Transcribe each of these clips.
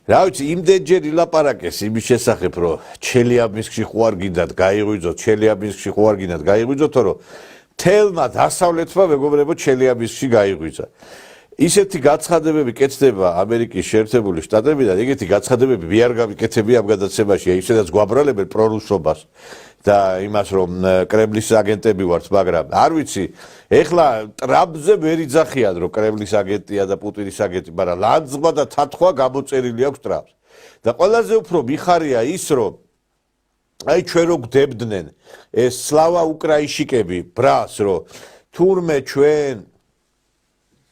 რა ვიცი, იმდენჯერ ილაპარაკეს იმის შესახებ, რომ ჩელიაბინსკში ხო არ გინდათ გაიღვიძოთ, ჩელიაბინსკში ხო არ გინდათ გაიღვიძოთ, რომ თელმა დასავლეთმა მეგობრებო ჩელიაბინსკში გაიღვიძა. ისეთი გაცხადებები კეთდება ამერიკის შეერთებული შტატებიდან, ეგეთი გაცხადებები ვიარ გავიკეთებია ამ გადაცემაში, ისედაც გვაბრალებენ პრორუსობას და იმას რომ კრემლის აგენტები ვართ, მაგრამ არ ვიცი, ეხლა ტრამპზე ვერ იძახიან რომ კრემლის აგენტია და პუტინის აგენტი, მაგრამ ლანძღვა და თათხვა გამოწერილი აქვს ტრამპს. და ყველაზე უფრო მიხარია ის, რომ აი ჩვენ რო გვდებდნენ ეს სლავა უკრაინშიკები ბრას, რომ თურმე ჩვენ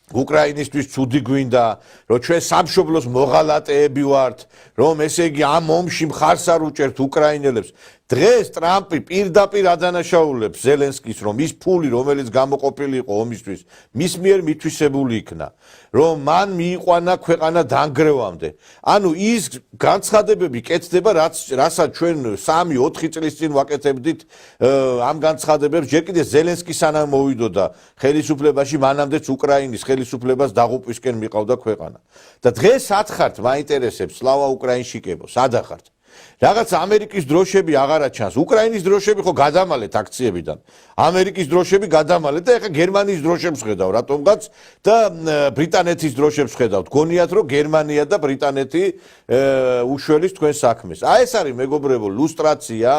უკრაინისტვის ცუდი გვინდა, რომ ჩვენ სამშობლოს მოღალატეები ვართ, რომ ესე იგი ამ ომში მხარს არ უჭერთ უკრაინელებს. დღეს ტრამპი პირდაპირ ადანაშაულებს ზელენსკის, რომ ის ფული, რომელიც გამოყოფილი იყო ომისთვის, მის მიერ მითვისებული იქნა, რომ მან მიიყვანა ქვეყანა დანგრევამდე. ანუ ის განცხადებები კეთდება, რასაც ჩვენ 3-4 წლის წინ ვაკეთებდით ამ განცხადებებს, ჯერ კიდე ზელენსკი სანამ მოვიდოდა ხელისუფლებაში, მანამდეც უკრაინის ხელისუფლებას დაღუპვისკენ მიყავდა ქვეყანა. და დღეს ათხართ მაინტერესებს სლავა უკრაინშიკებო, სად ახართ? რაღაც ამერიკის დროშები აღარა ჩანს. უკრაინის დროშები ხო გადამალეთ აქციებიდან. ამერიკის დროშები გადამალეთ და ეხა გერმანიის დროშებს ხედავ რატომღაც და ბრიტანეთის დროშებს ხედავთ. გონიათ რომ გერმანია და ბრიტანეთი უშველის თქვენ საქმეს. აი ეს არის მეგობრებო ლუსტრაცია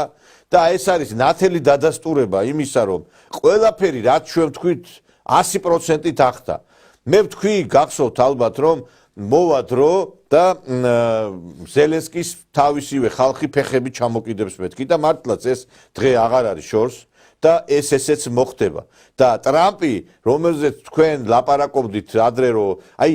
და ეს არის ნათელი დადასტურება იმისა რომ ყველაფერი რაც ჩვენ ვთქვით 100%-ით ახდა. მე ვთქვი გახსოვთ ალბათ რომ მოვა დრო და ზელენსკის თავისივე ხალხი ფეხები ჩამოკიდებს მეთქი და მართლაც ეს დღე აღარ არის შორს და ესეც მოხდება და ტრამპი რომელზეც თქვენ ლაპარაკობდით ადრე რომ აი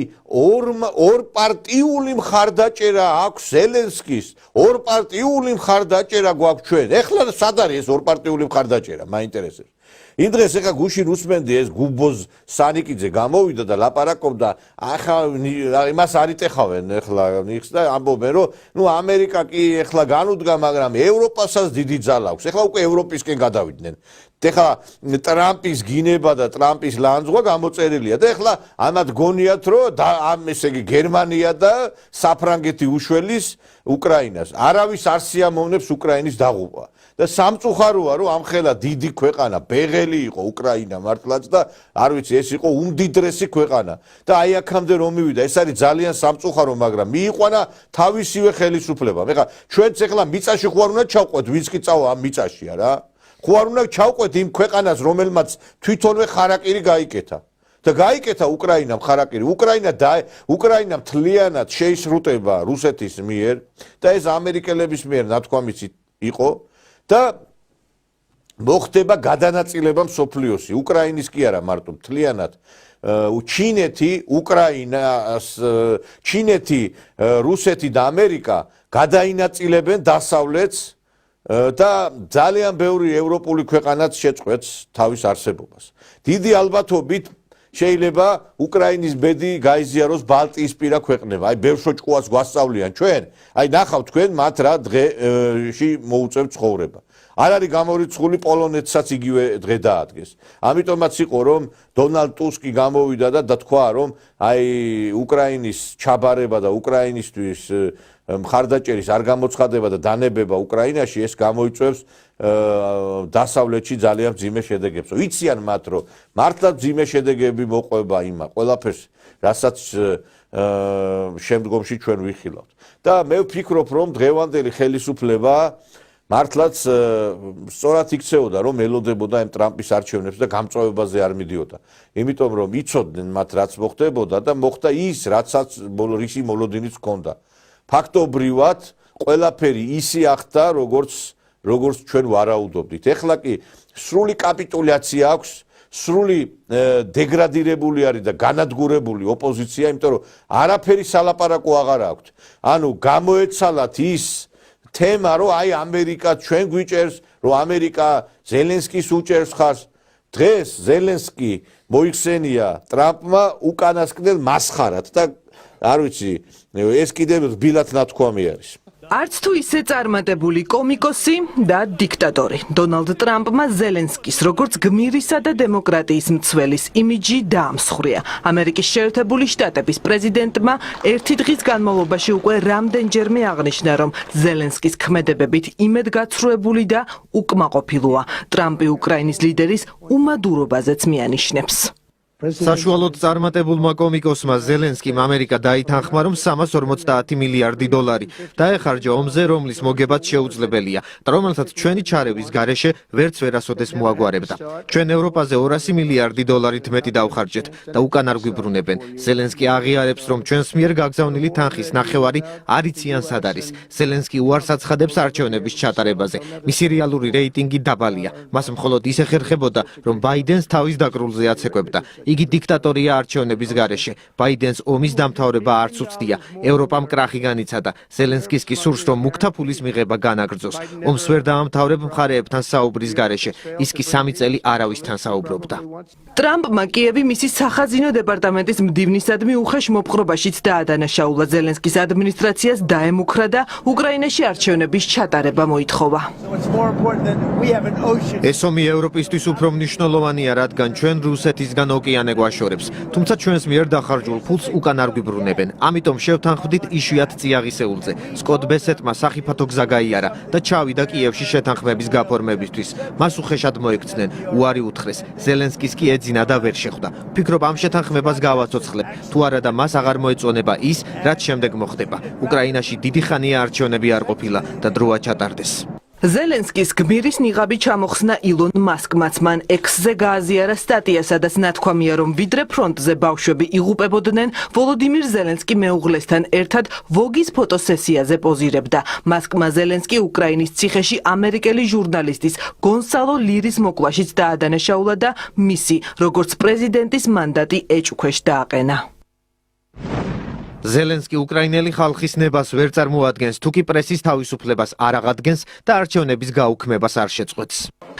ორპარტიული მხარდაჭერა აქვს ზელენსკის ორპარტიული მხარდაჭერა გვაქვს ჩვენ ეხლა სად არის ეს ორპარტიული მხარდაჭერა მაინტერესებს იმ დღეს ეხა გუშინ უსმენდი ეს გუბოზ სანიკიძე გამოვიდა და ლაპარაკობდა ახლა იმას არ იტეხავენ ეხლა ნიხს და ამბობენ რომ ნუ ამერიკა კი ეხლა განუდგა მაგრამ ევროპასაც დიდი ძალა აქვს ეხლა უკვე ევროპისკენ გადავიდნენ ეხლა ტრამპის გინება და ტრამპის ლანძღვა გამოწერილია და ეხლა ამათ გონიათ რომ ამ ესე იგი გერმანია და საფრანგეთი უშველის უკრაინას არავის არ სიამოვნებს უკრაინის დაღუპვა და სამწუხაროა რომ ამხელა დიდი ქვეყანა ბეღელი იყო უკრაინა მართლაც და არ ვიცი ეს იყო უმდიდრესი ქვეყანა და აი აქამდე რომ მივიდა ეს არის ძალიან სამწუხარო მაგრამ მიიყვანა თავისივე ხელისუფლებამ ეხლა ჩვენც ეხლა მიწაში ხო არ უნდა ჩავყვეთ ვინც კი წავა ამ მიწაშია რა ხო არ უნდა ჩავყვეთ იმ ქვეყანას რომელმაც თვითონვე ხარაკირი გაიკეთა და გაიკეთა უკრაინამ ხარაკირი უკრაინა მთლიანად შეისრუტება რუსეთის მიერ და ეს ამერიკელების მიერ ნათქვამიც იყო და მოხდება გადანაწილება მსოფლიოსი უკრაინის კი არა მარტო მთლიანად ჩინეთი უკრაინას ჩინეთი რუსეთი და ამერიკა გადაინაწილებენ დასავლეთს და ძალიან ბევრი ევროპული ქვეყანაც შეწყვეტს თავის არსებობას დიდი ალბათობით შეიძლება უკრაინის ბედი გაიზიაროს ბალტიისპირა ქვეყნებმა. აი ბევრ შოჭკუას გვასწავლიან ჩვენ. აი ნახავთ თქვენ მათ რა დღეში მოუწევთ ცხოვრება. არ არის გამორიცხული პოლონეთსაც იგივე დღე დაადგეს. ამიტომაც იყო რომ დონალდ ტუსკი გამოვიდა და თქვა რომ აი უკრაინის ჩაბარება და უკრაინისთვის მხარდაჭერის არ გამოცხადება და დანებება უკრაინაში ეს გამოიწვევს დასავლეთში ძალიან მძიმე შედეგებს. ვიციან მათ რომ მართლა მძიმე შედეგები მოყვება იმა ყველაფერს რასაც შემდგომში ჩვენ ვიხილავთ. და მე ვფიქრობ რომ დღევანდელი ხელისუფლება მართლაც სწორად იქცეოდა რომ ელოდებოდა ამ ტრამპის არჩევნებს და გამწვავებაზე არ მიდიოდა. იმიტომ რომ იცოდნენ მათ რაც მოხდებოდა და მოხდა ის რაცაც რისი მოლოდინიც ჰქონდა. ფაქტობრივად ყველაფერი ისი ახდა როგორც ჩვენ ვარაუდობდით. ეხლა კი სრული კაპიტულაცია აქვს, სრული დეგრადირებული არის და განადგურებული ოპოზიცია, იმიტომ რომ არაფერი სალაპარაკო აღარ აქვს. ანუ გამოეცალათ ის თემა რომ აი ამერიკა ჩვენ გვიჭერს, რომ ამერიკა ზელენსკის უჭერს ხარს. დღეს ზელენსკი მოიხსენია ტრამპმა უკანასკნელ მასხარად და არ ვიცი ეს კიდევ რბილად ნათქვამი არის. არც თუ ისე წარმატებული კომიკოსი და დიქტატორი. დონალდ ტრამპმა ზელენსკის როგორც გმირისა და დემოკრატიის მცველის იმიჯი დაამსხვრია. ამერიკის შეერთებული შტატების პრეზიდენტმა ერთი დღის განმავლობაში უკვე რამდენჯერმე აღნიშნა, რომ ზელენსკის ქმედებებით იმედგაცრუებული და უკმაყოფილოა. ტრამპი უკრაინის ლიდერის უმადურობაზეც მიანიშნებს. საშუალოდ წარმატებულმა კომიკოსმა ზელენსკიმ ამერიკა დაითანხმა, რომ 350 მილიარდი დოლარი დაეხარჯა ომზე, რომლის მოგებაც შეუძლებელია და რომელსაც ჩვენი ჩარევის გარეშე ვერც ვერასოდეს მოაგვარებდა. ჩვენ ევროპაზე 200 მილიარდი დოლარით მეტი დავხარჯეთ და უკან არ გვიბრუნებენ. ზელენსკი აღიარებს, რომ ჩვენს მიერ გაგზავნილი თანხის ნახევარი არ იციან სად არის. ზელენსკი უარს აცხადებს არჩევნების ჩატარებაზე. მისი რეალური რეიტინგი დაბალია. მას მხოლოდ ის ეხერხებოდა, რომ ბაიდენს თავის დაკრულზე აცეკვებდა. იგი დიქტატორია არჩევნების გარეშე. ბაიდენს ომის დამთავრება არც უცდია. ევროპამ კრახი განიცადა. ზელენსკის კი სურს, რომ მუქთა ფულის მიღება განაგრძოს. ომს ვერ დაამთავრებ მხარეებთან საუბრის გარეშე. ის კი 3 წელი არავისთან საუბრობდა. ტრამპმა კიევი მისი სახაზინო დეპარტამენტის მდივნისადმი უხეშ მოპყრობაშიც დაადანაშაულა. ზელენსკის ადმინისტრაციას დაემუქრა და უკრაინაში არჩევნების ჩატარება მოითხოვა. ეს ომი ევროპისთვის უფრო მნიშვნელოვანია, რადგან ჩვენ რუსეთისგან ოკეანე გვაშორებს. თუმცა ჩვენს მიერ დახარჯულ ფულს უკან არ გვიბრუნებენ. ამიტომ შევთანხმდით იშვიათ წიაღისეულზე. სკოტ ბესეტმა სახიფათო გზა გაიარა და ჩავიდა კიევში შეთანხმების გაფორმებისთვის. მას უხეშად მოექცნენ, უარი უთხრეს. ზელენსკის კი ეძინა და ვერ შეხვდა. ვფიქრობ, ამ შეთანხმებას გავაცოცხლებ. თუ არა და მას აღარ მოეწონება ის, რაც შემდეგ მოხდება. უკრაინაში დიდი ხანია არჩევნები არ ყოფილა და დროა ჩატარდეს. ზელენსკის გმირის ნიღაბი ჩამოხსნა ილონ მასკმაც. მან X-ზე გააზიარა სტატია, სადაც ნათქვამია, რომ ვიდრე ფრონტზე ბავშვები იღუპებოდნენ, ვოლოდიმირ ზელენსკი მეუღლესთან ერთად ვოგის ფოტოსესიაზე პოზირებდა. მასკმა ზელენსკი უკრაინის ციხეში ამერიკელი ჟურნალისტის გონსალო ლირის მოკლაშიც დაადანაშაულა და მისი, როგორც პრეზიდენტის მანდატი ეჭვქვეშ დააყენა. ზელენსკი უკრაინელი ხალხის ნებას ვერ წარმოადგენს, თუ კი პრესის თავისუფლებას არ აღადგენს და არჩევნების გაუქმებას არ შეწყვეტს.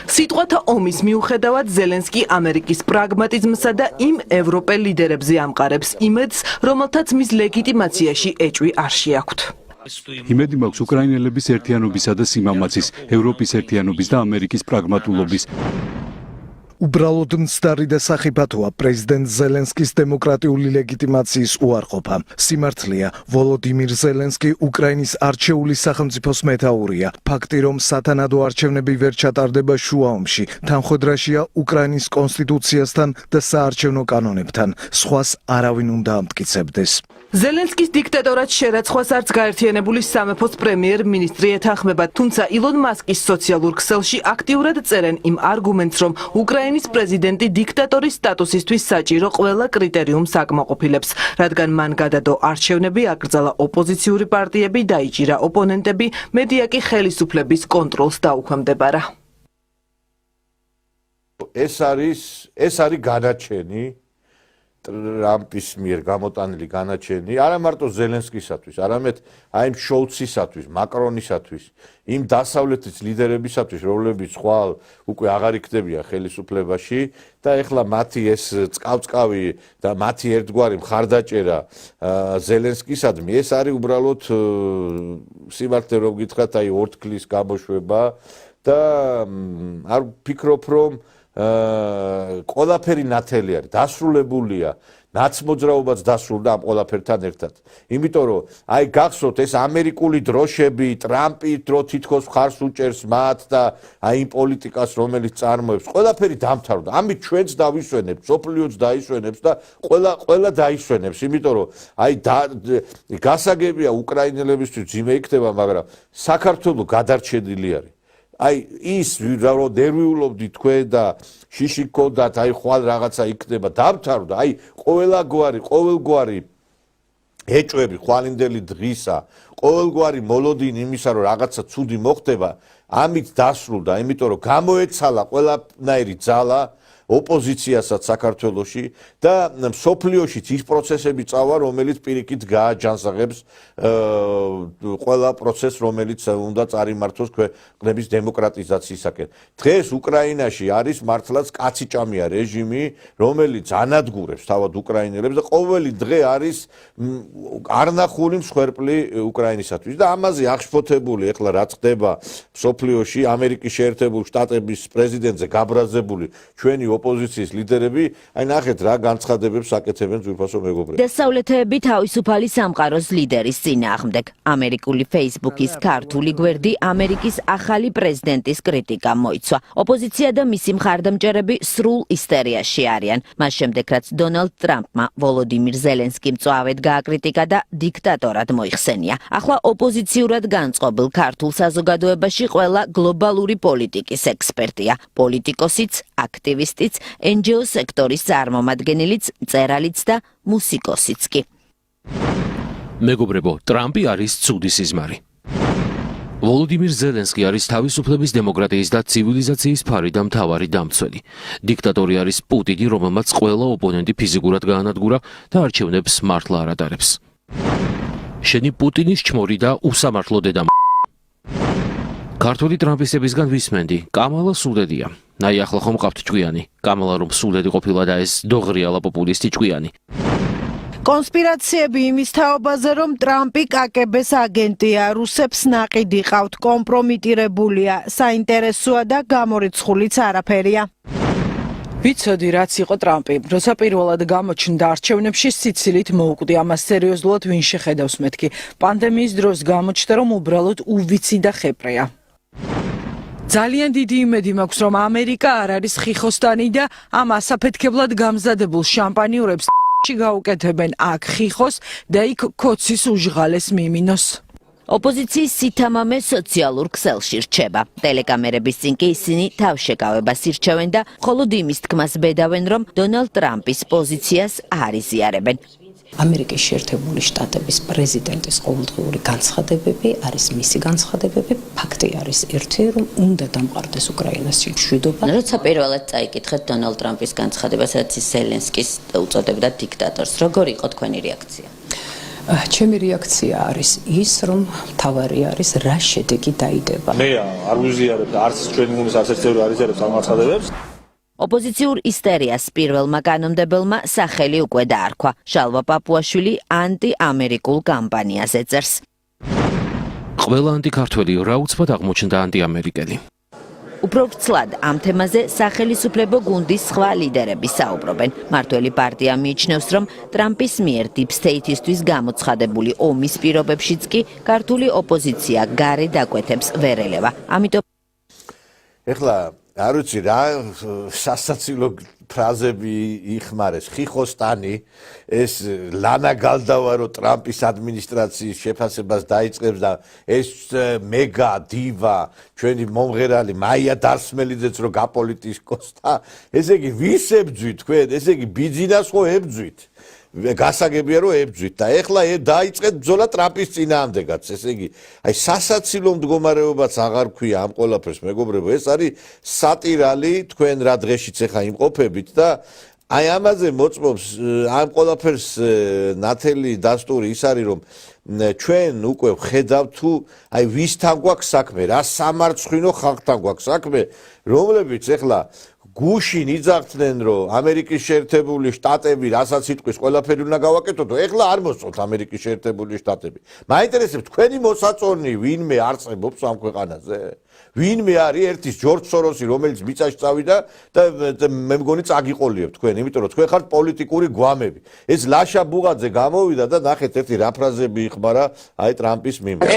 სიტყვათა ომის მიუხედავად ზელენსკი ამერიკის პრაგმატიზმსა და იმ ევროპელ ლიდერებზე ამყარებს იმედს, რომელთაც მის ლეგიტიმაციაში ეჭვი არ შეაქვთ. იმედი მაქვს უკრაინელების ერთიანობისა და სიმამაცის, ევროპის ერთიანობის და ამერიკის პრაგმატულობის. უბრალოდ მცდარი და სახიფათოა პრეზიდენტ ზელენსკის დემოკრატიული ლეგიტიმაციის უარყოფა. სიმართლეა, ვოლოდიმირ ზელენსკი უკრაინის არჩეული სახელმწიფოს მეთაურია. ფაქტი, რომ სათანადო არჩევნები ვერ ჩატარდება შუა ომში, თანხმდრაშია უკრაინის კონსტიტუციასთან და საარჩევნო კანონებთან. სხვას არავინ უნდა ამტკიცებდეს. ზელენსკის დიქტატორად შერაცხვას არც გაერთიანებული სამეფოს პრემიერ-მინისტრი ეთანხმება, თუმცა ილონ მასკის სოციალურ ქსელში აქტიურად წერენ იმ არგუმენტს, რომ უკრაინის პრეზიდენტი დიქტატორის სტატუსისთვის საჭირო ყველა კრიტერიუმს აკმაყოფილებს, რადგან მან გადადო არჩევნები, აკრძალა ოპოზიციური პარტიები, დაიჭირა ოპონენტები, მედია კი ხელისუფლების კონტროლს დაუქვემდებარა. ეს არის განაჩენი ტრამპის მიერ გამოტანილი განაჩენი, არა მარტო ზელენსკისათვის, არამედ აი იმ შოლცისათვის, მაკრონისათვის, იმ დასავლეთის ლიდერებისათვის, რომლებიც ხვალ უკვე აღარ იქნებიან ხელისუფლებაში და ეხლა მათი ეს წყავწყავი და მათი ერთგვარი მხარდაჭერა ზელენსკისადმი, ეს არის უბრალოდ სიმართლე რომ გითხრათ, აი ორთქლის გამოშვება და არ ვფიქრობ, რომ ყველაფერი ნათელი არის, დასრულებულია, ნაცმოძრაობაც დასრულდა ამ ყველაფერთან ერთად. იმიტომ რომ აი გახსოვთ ეს ამერიკული დროშები, ტრამპი დრო თითქოს მხარს უჭერს მათ და აი იმ პოლიტიკას, რომელიც წარმოებს, ყველაფერი დამთავრდა. ამით ჩვენც დავისვენებთ, სოფლიოც დაისვენებს და ყველა დაისვენებს, იმიტომ რომ აი გასაგებია უკრაინელებისთვის ძიმე იქნება, მაგრამ საქართველოს გადარჩენილი არის. აი ის რომ ნერვიულობდით თქვენ და შიში გქონდათ, აი ხვალ რაღაცა იქნება, დამთავრდა, აი ყოველგვარი ეჭვები ხვალინდელი დღისა, ყოველგვარი მოლოდინი იმისა, რომ რაღაცა ცუდი მოხდება, ამით დასრულდა, იმიტომ რომ გამოეცალა ყველანაირი ძალა, ოპოზიციასაც საქართველოში და მსოფლიოშიც ის პროცესები წავა, რომელიც პირიქით გააჯანსაღებს ყველა პროცესს, რომელიც უნდა წარიმართოს ქვეყნების დემოკრატიზაციისაკენ. დღეს უკრაინაში არის მართლაც კაციჭამია რეჟიმი, რომელიც ანადგურებს თავად უკრაინელებს და ყოველი დღე არის არნახული მსხვერპლი უკრაინისათვის და ამაზე აღშფოთებული ეხლა რაც ხდება მსოფლიოში ამერიკის შეერთებული შტატების პრეზიდენტზე გაბრაზებული ჩვენი ოპოზიციის ლიდერები, აი ნახეთ რა განცხადებებს აკეთებენ ძვირფასო მეგობრებო. დასავლეთები თავისუფალი სამყაროს ლიდერის წინააღმდეგ. ამერიკული Facebook-ის ქართული გვერდი ამერიკის ახალი პრეზიდენტის კრიტიკამ მოიცვა. ოპოზიცია და მისი მხარდამჭერები სრულ ისტერიაში არიან. მას შემდეგ რაც დონალდ ტრამპმა ვოლოდიმირ ზელენსკიმ მწვავედ გააკრიტიკა და დიქტატორად მოიხსენია. ახლა ოპოზიციურად განწყობილ ქართულ საზოგადოებაში ყველა გლობალური პოლიტიკის ექსპერტია. პოლიტიკოსიც, აქტივისტიც, NGO სექტორის წარმომადგენელიც, მწერალიც და მუსიკოსიც კი. მეგობრებო, ტრამპი არის ცუდი სიზმარი. ვოლოდიმირ ზელენსკი არის თავისუფლების, დემოკრატიის და ცივილიზაციის ფარი და მთავარი დამცველი. დიქტატორი არის პუტინი, რომელმაც ყველა ოპონენტი ფიზიკურად გაანადგურა და არჩევნებს მართლა არ ატარებს. შენი პუტინის ჩმორი და უსამართლო დედა. ქართული ტრამპისტებისგან ვისმენდი, კამალა სულედია. აი ახლა ხომ ყავთ ჭკვიანი. კამალა რომ სულედი ყოფილა და ეს დოღრიალა პოპულისტი ჭკვიანი. კონსპირაციები იმის თაობაზე, რომ ტრამპი კაკებეს აგენტია, რუსებს ნაყიდი ყავთ, კომპრომიტირებულია, საინტერესოა და გამორიცხულიც არაფერია. ვიცოდი რაც იყო ტრამპი, როცა პირველად გამოჩნდა არჩევნებში სიცილით მოუკვდი ამას სერიოზულად ვინ შეხედავს მეთქი. პანდემიის დროს გამოჩნდა რომ უბრალოდ უვიცი და ხეპრეა. ძალიან დიდი იმედი მაქვს რომ ამერიკა არ არის ხიხოსტანი და ამ ასაფეთქებლად გამზადებულ შამპანიურებს გაუკეთებენ აქ ხიხოს და იქ კოცის უჟღალეს მიმინოს. ოპოზიციის სითამამე სოციალურ ქსელში რჩება. ტელეკამერების წინ კი ისინი თავშეკავებას ირჩევენ და მხოლოდ იმის თქმას ბედავენ, რომ დონალდ ტრამპის პოზიციას არ იზიარებენ. ამერიკის შეერთებული შტატების პრეზიდენტის ყოველდღიური განცხადებები არის მისი განცხადებები. ფაქტი არის ერთი, რომ უნდა დამყარდეს უკრაინას მშვიდობა. როცა პირველად წაიკითხეთ დონალდ ტრამპის განცხადებას, რაც ზელენსკის უწოდებდა დიქტატორს, როგორი იყო თქვენი რეაქცია? ჩემი რეაქცია არის ის, რომ თავარი არის რა შედეგი დაიდება. მე არ ვიზიარებ და არც ჩვენი გუნდის არც ერთი არ იზიარებს ამ განცხადებებს. ოპოზიციურ ისტერიას პირველმა კანონმდებელმა სახელი უკვე დაარქვა. შალვა პაპუაშვილი ანტი-ამერიკულ კამპანიას ეწერს. ყველა ანტიქართველი რა უცბად აღმოჩნდა ანტიამერიკელი. უფრო ვრცლად ამ თემაზე სახელისუფლებო გუნდის სხვა ლიდერები საუბრობენ. მართველი პარტია მიიჩნევს, რომ ტრამპის მიერ დიპ სტეითისთვის გამოცხადებული ომის პირობებშიც კი ქართული ოპოზიცია გარე დაკვეთებს ვერ ელევა. ამიტომ ეხლა არ ვიცი რა სასაცილო ფრაზები იხმარეს. ხიხოსტანი ეს ლანა გალდავარო ტრამპის ადმინისტრაციის შეფასებას დაიწყებს და ეს მეგა დივა ჩვენი მომღერალი მაია დარსმელიძეც რო გაპოლიტიკოსთა, ესე იგი ვის ებძვით თქვენ? ესე იგი ბიძინას ხო ებძვით? გასაგებია რომ ებძვით და ეხლა დაიწყეთ ბრძოლა ტრამპის წინააღმდეგაც. ესე იგი, აი სასაცილო მდგომარეობაც აღარ ქვია ამ ყველაფერს, მეგობრებო, ეს არის სატირალი თქვენ რა დღეშიც ეხა იმყოფებით და აი ამაზე მოწმობს ამ ყველაფერს ნათელი დასტური ის არის რომ ჩვენ უკვე ვხედავთ თუ აი ვისთან გვაქვს საქმე, რა სამარცხვინო ხალხთან გვაქვს საქმე, რომლებიც ეხლა გუშინ იძახდნენ რომ ამერიკის შეერთებული შტატები რასაც იტყვის ყველაფერი უნდა გავაკეთოთ, ეხლა არ მოსწონთ ამერიკის შეერთებული შტატები. მაინტერესებს თქვენი მოსაწონი ვინმე არსებობს ამ ქვეყანაზე? ვინმე არის ერთის ჯორჯ სოროსი, რომელიც მიწაში წავიდა და მე მგონი წაგიყოლიებ თქვენ, იმიტომ რომ თქვენ ხართ პოლიტიკური გვამები. ეს ლაშა ბუღაძე გამოვიდა და ნახეთ ერთი რა ფრაზები იხმარა აი ტრამპის მიმართ.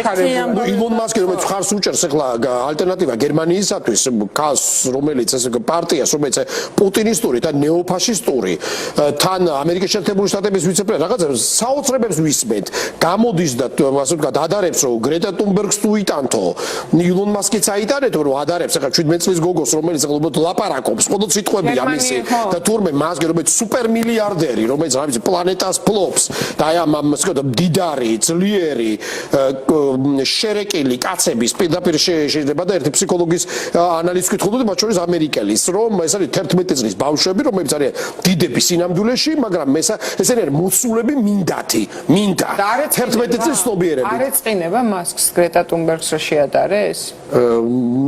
ილონ მასკი რომელიც ხარს უჭერს ახლა ალტერნატივა გერმანიისათვის, კას რომელიც ეს პარტიას რომელიც პუტინისტური და ნეოფაშისტური თან ამერიკის შეერთებული შტატების ვიცე-პრეზიდენტი რაღაცა საოცრებებს ვისმენთ. გამოდის და ასე ვთქვათ ადარებს რომ გრეტა ტუნბერგს თუ იტანთო, ილონ მასკიც საიტანეთო რომ ადარებს ახლა 17 წლის გოგოს რომელიც უბრალოდ ლაპარაკობს ყოველ სიტყვებია მისი და თურმე მასგე რომელიც სუპერ მილიარდერი რომელიც რა ვიცი პლანეტას ფლობს და აი ამ დიდარი ძლიერი შერეკილი კაცების პირდაპირ შეიძლება და ერთი ფსიქოლოგის ანალიზს ვკითხულობდი მათ შორის ამერიკელის რომ ეს არის 11 წლის ბავშვები რომლებიც არის დიდების სინამდვილეში მაგრამ ეს არის მოცულები მინდა და 11 წლის ცნობიერები არ ეწყინება მასკს გრეტა თუნბერგს რო შეადარეს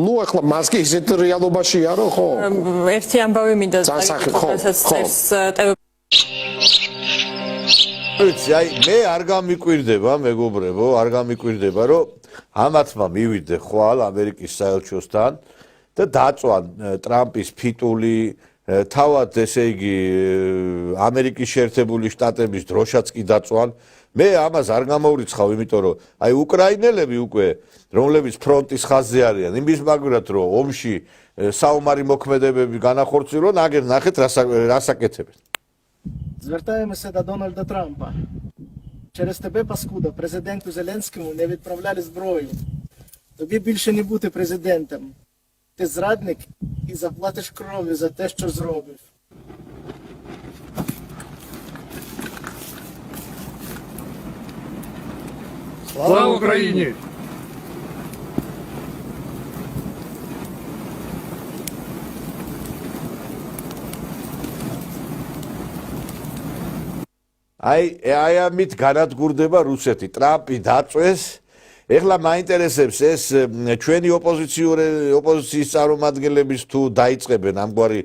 ნუ ახლა მასკი ისეთ რეალობაშია რომ ხო ერთი ამბავი მინდა აი მე არ გამიკვირდება მეგობრებო არ გამიკვირდება რომ ამათმა მივიდე ხვალ ამერიკის საელჩოსთან და დაწვან ტრამპის ფიტული თავად ესე იგი ამერიკის შეერთებული შტატების დროშაც კი დაწვან მე ამას არ გამოვრიცხავ იმიტომ რომ აი უკრაინელები უკვე რომლებიც ფრონტის ხაზზე არიან იმის მაგვრად რომ ომში საომარი მოქმედებები განახორციელონ აგერ ნახეთ რას აკეთებენ Звертаемся до Дональда Трампа. Через тебе, паскуда, президенту Зеленському не відправляли зброю. Тобі більше не бути президентом. Ти зрадник і заплатиш кров'ю за те, що зробив. Слава Україні! აი ამით განადგურდება რუსეთი ტრამპი დაწვეს ეხლა მაინტერესებს ეს ჩვენი ოპოზიციის წარმომადგენლების თუ დაიწყებენ ამგვარი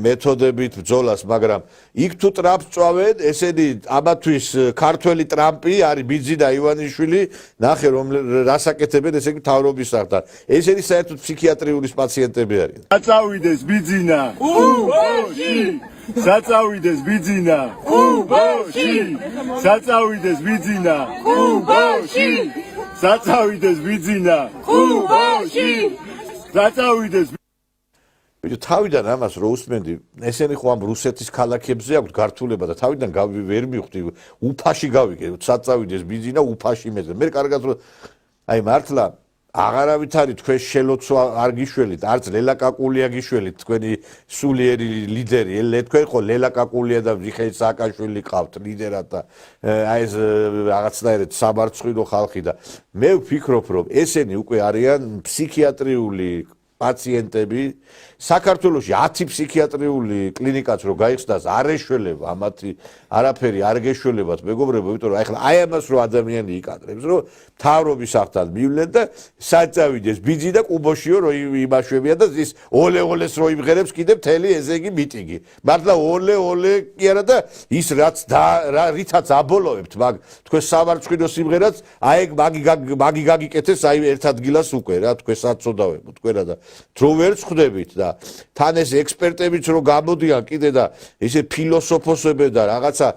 მეთოდებით ბრძოლას მაგრამ იქ თუ ტრამპს წვავენ ესენი ამათვის ქართველი ტრამპი არის ბიძინა ივანიშვილი ნახე რომ რას აკეთებენ ესე იგი თავრობისაგან ესენი საერთოდ ფსიქიატრიული პაციენტები არიან საწავიდეს ბიძინა უბოში საწავიდეს ბიძინა უბოში საწავიდეს ბიძინა უბოში საწავიდეს ბიძინა უბოში საწავიდეს თავიდან ამას რო უსმენდი ესენი ხო ამ რუსეთის ქალაქებზე აქვთ გართულება და თავიდან ვერ მივხვდი უფაში გავიგე საწავიდეს ბიძინა უფაში მეზე მე კარგად რო აი მართლა აღარავით არის თქვენ შელოცვა არ გიშველით არც ლელა კაკულია გიშველით თქვენი სულიერი ლიდერი თქვენ ხო ლელა კაკულია და მიხეილ სააკაშვილი ყავთ ლიდერად და აი ეს რაღაცნაირად სამარცხვინო ხალხი და მე ვფიქრობ რომ ესენი უკვე არიან ფსიქიატრიული პაციენტები საქართველოში 10 ფსიქიატრიული კლინიკაც რო გაიხსნას არ ეშველება ამათი არაფერი არ გეშველებათ მეგობრებო იმიტომ რომ აი ახლა აი ამას რო ადამიანი იკადრებს რომ თავრობის ახთან მივლენ და საწავიდეს ბიძი და კუბოშიო რო იმაშვებიან და ის ოლეს რო იმღერებს კიდე მთელი ესე იგი მიტინგი მართლა ოლე კი არა და ის რაც რითაც აბოლოებთ მაგ თქვენ სამარცხვინო სიმღერაც აი მაგი გაგიკეთეს აი ერთ ადგილას უკვე რა თქვენ საწოდავებო თქვენ რა და დრო ვერ ხვდებით და თან ეს ექსპერტებიც რო გამოდიან კიდე და ესე ფილოსოფოსები და რაღაცა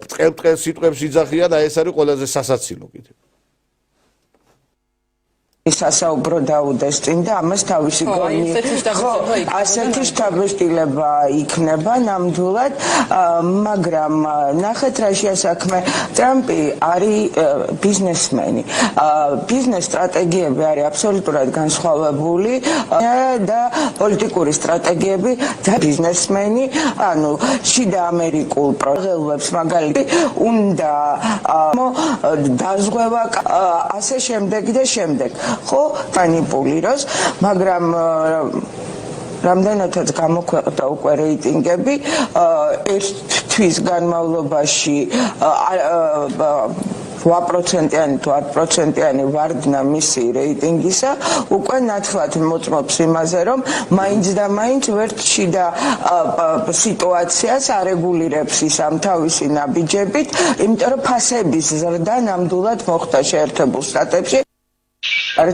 ტყელ სიტყვებს იძახიან და ეს არის ყველაზე სასაცილო კიდე სასაუბრო დაუდეს წინ და ამას თავისი გონი ხო ასეთი შთაბეჭდილება იქნება ნამდვილად მაგრამ ნახეთ რაშია საქმე ტრამპი არის ბიზნესმენი ბიზნეს სტრატეგიები არის აბსოლუტურად განსხვავებული და პოლიტიკური სტრატეგიები და ბიზნესმენი ანუ შიდა ამერიკულ პროგრამებს მაგალითად უნდა დაზღვევა ასე შემდეგ და შემდეგ ხო მანიპულიროს მაგრამ რამდენადაც გამოქვეყნდა უკვე რეიტინგები თვის განმავლობაში 8%-იანი თუ 10%-იანი ვარდნა მისი რეიტინგისა უკვე ნათლად მოწმობს იმაზე რომ მაინც და მაინც ვერტში და სიტუაციას არეგულირებს ის ამ თავისი ნაბიჯებით იმიტომ რომ ფასების ზრდა ნამდვილად მოხდა შეერთებულ შტატებში არ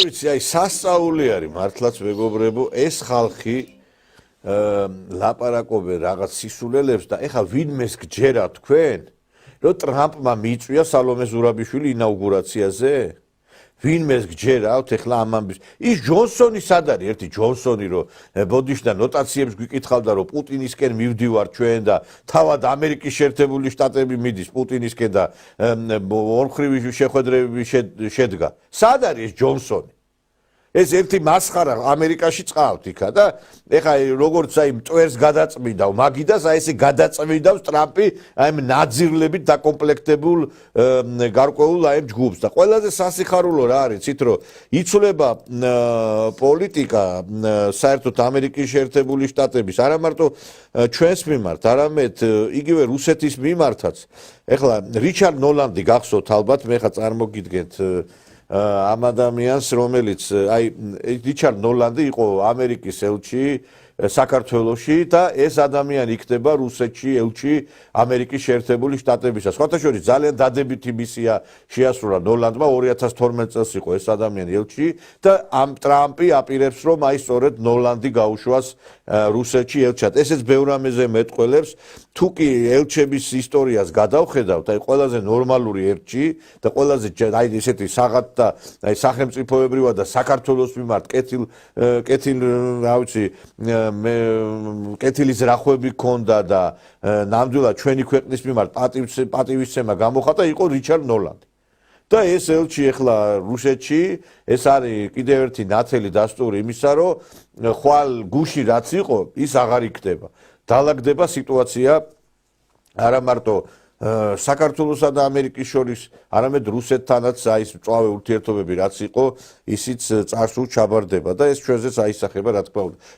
ვიცი აი სასწაული არის მართლაც მეგობრებო ეს ხალხი ლაპარაკობენ რაღაც სისულელებს და ეხა ვინმეს გჯერა თქვენ რომ ტრამპმა მიიწვია სალომე ზურაბიშვილი ინაუგურაციაზე ვინმეს გჯერავთ ეხლა ამ ამბის ის ჯონსონი სად არის ერთი ჯონსონი რომ ბოდიშდა ნოტაციებს გვიკითხავდა რომ პუტინისკენ მივდივარ ჩვენ და თავად ამერიკის შეერთებული შტატები მიდის პუტინისკენ და ორმხრივი შეხვედრები შედგა სად არის ეს ჯონსონი ეს ერთი მასხარა ამერიკაში წყავთ იქა და ეხა როგორც აი მტვერს გადაწმიდავ მაგიდას აი ესე გადაწმიდავს ტრამპი აი ნაძირლებით დაკომპლექტებულ გარკვეულ აი ჯგუფს და ყველაზე სასიხარულო რა არის იცით რომ იცვლება პოლიტიკა საერთოდ ამერიკის შეერთებული შტატების არა მარტო ჩვენს მიმართ არამედ იგივე რუსეთის მიმართაც ეხლა რიჩარდ ნოლანდი გახსოვთ ალბათ მე ხა წარმოგიდგენთ ამ ადამიანს რომელიც აი რიჩარდ ნოლანდი იყო ამერიკის ელჩი საქართველოში და ეს ადამიანი იქნება რუსეთში ელჩი ამერიკის შეერთებული შტატებისა. სხვათა შორის ძალიან დადებითი მისია შეასრულა ნოლანდმა 2012 წელს იყო ეს ადამიანი ელჩი და ამ ტრამპი აპირებს რომ აი სწორედ ნოლანდი გაუშვას რუსეთში ელჩად. ესეც ბევრ რამეზე მეტყველებს თუ კი ელჩების ისტორიას გადავხედავთ, აი ყველაზე ნორმალური ელჩი და ყველაზე აი ესეთი საღად და აი სახელმწიფოებრივად და საქართველოს მიმართ კეთილ რა ვიცი კეთილის რახვები ქონდა და ნამდვილად ჩვენი ქვეყნის მიმართ პატივისცემა გამოხატა იყო რიჩარდ ნოლანდი. და ეს ელჩი ახლა რუსეთში ეს არის კიდევ ერთი ნათელი დასტური იმისა რომ ხვალ გუში რაც იყო ის აღარ იქნება. დაალაგდება სიტუაცია არა მარტო საქართველოსა და ამერიკის შორის არამედ რუსეთთანაც აი ეს მწვავე ურთიერთობები რაც იყო ისიც წარსულ ჩაბარდება და ეს ჩვენზეც აისახება რა თქმა უნდა.